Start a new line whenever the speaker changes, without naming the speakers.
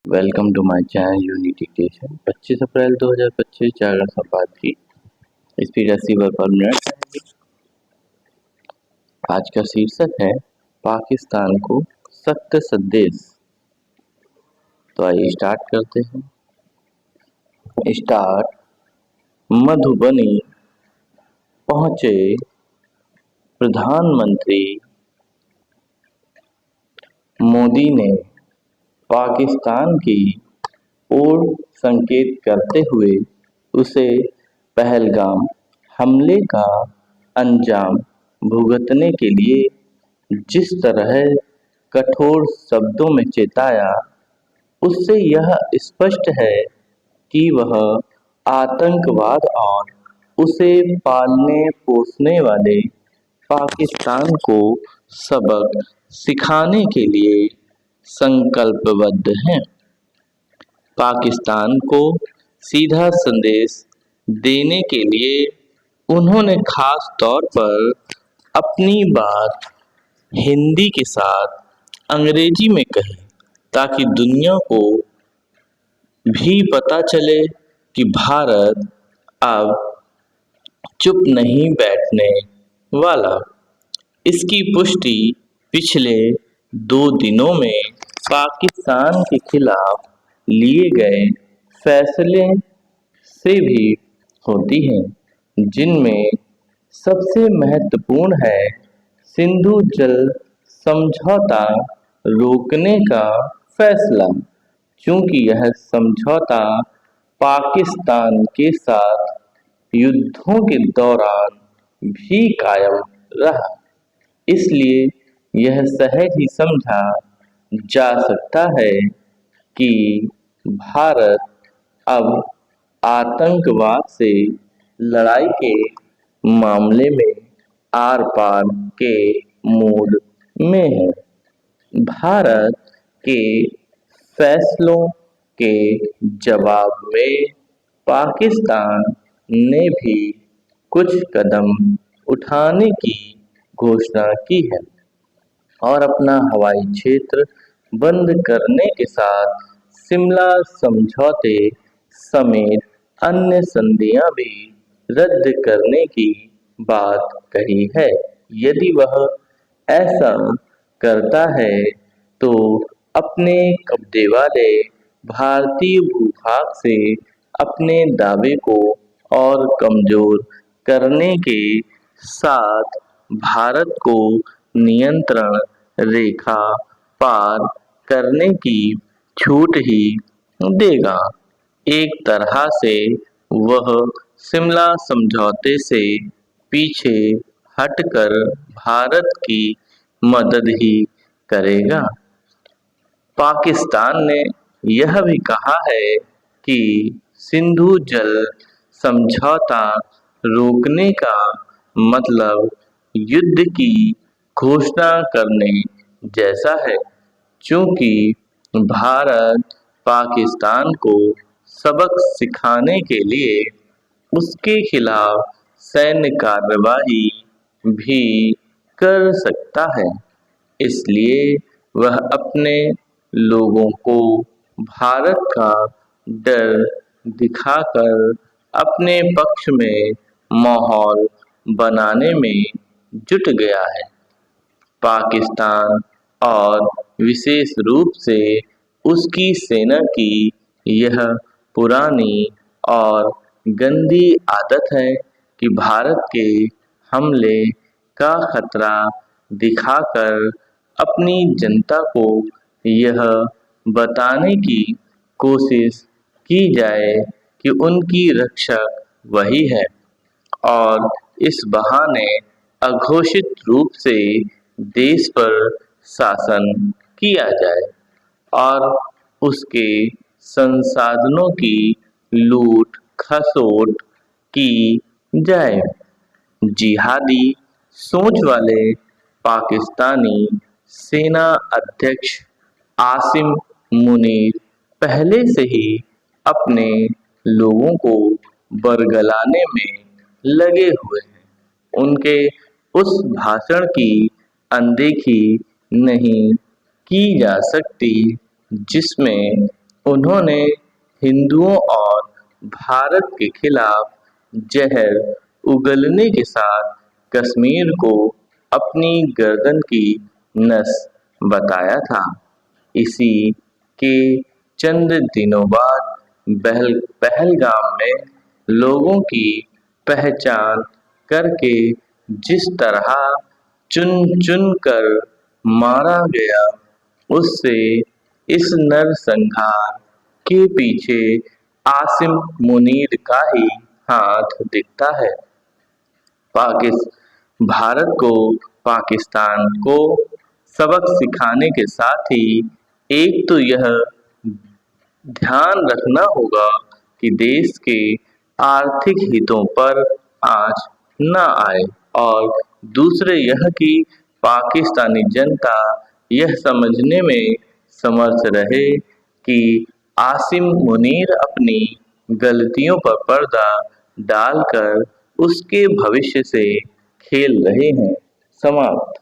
Welcome to my channel unity station. 25 April 2025 Jagran Samvad की speed 80 word पर minute रहेगी। आज का शीर्षक है पाकिस्तान को सख्त संदेश। तो आइए स्टार्ट करते हैं। स्टार्ट। मधुबनी पहुंचे प्रधानमंत्री मोदी ने पाकिस्तान की ओर संकेत करते हुए उसे पहलगाम हमले का अंजाम भुगतने के लिए जिस तरह कठोर शब्दों में चेताया, उससे यह स्पष्ट है कि वह आतंकवाद और उसे पालने पोसने वाले पाकिस्तान को सबक सिखाने के लिए संकल्पबद्ध हैं। पाकिस्तान को सीधा संदेश देने के लिए उन्होंने खास तौर पर अपनी बात हिंदी के साथ अंग्रेजी में कही, ताकि दुनिया को भी पता चले कि भारत अब चुप नहीं बैठने वाला। इसकी पुष्टि पिछले 2 दिनों में पाकिस्तान के खिलाफ लिए गए फैसले से भी होती है, जिनमें सबसे महत्वपूर्ण है सिंधु जल समझौता रोकने का फैसला। चूंकि यह समझौता पाकिस्तान के साथ युद्धों के दौरान भी कायम रहा, इसलिए यह सहज ही समझा जा सकता है कि भारत अब आतंकवाद से लड़ाई के मामले में आर पार के मूड में है। भारत के फैसलों के जवाब में पाकिस्तान ने भी कुछ कदम उठाने की घोषणा की है और अपना हवाई क्षेत्र बंद करने के साथ शिमला समझौते समेत अन्य संधियां भी रद्द करने की बात कही है। यदि वह ऐसा करता है तो अपने कब्जे वाले भारतीय भूभाग से अपने दावे को और कमजोर करने के साथ भारत को नियंत्रण रेखा पार करने की छूट ही देगा। एक तरह से वह शिमला समझौते से पीछे हटकर भारत की मदद ही करेगा। पाकिस्तान ने यह भी कहा है कि सिंधु जल समझौता रोकने का मतलब युद्ध की घोषणा करने जैसा है। चूंकि भारत पाकिस्तान को सबक सिखाने के लिए उसके खिलाफ सैन्य कार्रवाई भी कर सकता है, इसलिए वह अपने लोगों को भारत का डर दिखाकर अपने पक्ष में माहौल बनाने में जुट गया है। पाकिस्तान और विशेष रूप से उसकी सेना की यह पुरानी और गंदी आदत है कि भारत के हमले का खतरा दिखाकर अपनी जनता को यह बताने की कोशिश की जाए कि उनकी रक्षक वही है और इस बहाने अघोषित रूप से देश पर शासन किया जाए और उसके संसाधनों की लूट खसोट की जाए। जिहादी सोच वाले पाकिस्तानी सेना अध्यक्ष आसिम मुनीर पहले से ही अपने लोगों को बरगलाने में लगे हुए हैं। उनके उस भाषण की अनदेखी नहीं की जा सकती जिसमें उन्होंने हिंदुओं और भारत के खिलाफ जहर उगलने के साथ कश्मीर को अपनी गर्दन की नस बताया था। इसी के चंद दिनों बाद पहलगाम में लोगों की पहचान करके जिस तरह चुन चुन कर मारा गया, उससे इस नरसंहार के पीछे आसिम मुनीर का ही हाथ दिखता है। भारत को पाकिस्तान को सबक सिखाने के साथ ही एक तो यह ध्यान रखना होगा कि देश के आर्थिक हितों पर आंच न आए, और दूसरे यह कि पाकिस्तानी जनता यह समझने में समर्थ रहे कि आसिम मुनीर अपनी गलतियों पर पर्दा डालकर उसके भविष्य से खेल रहे हैं। समाप्त।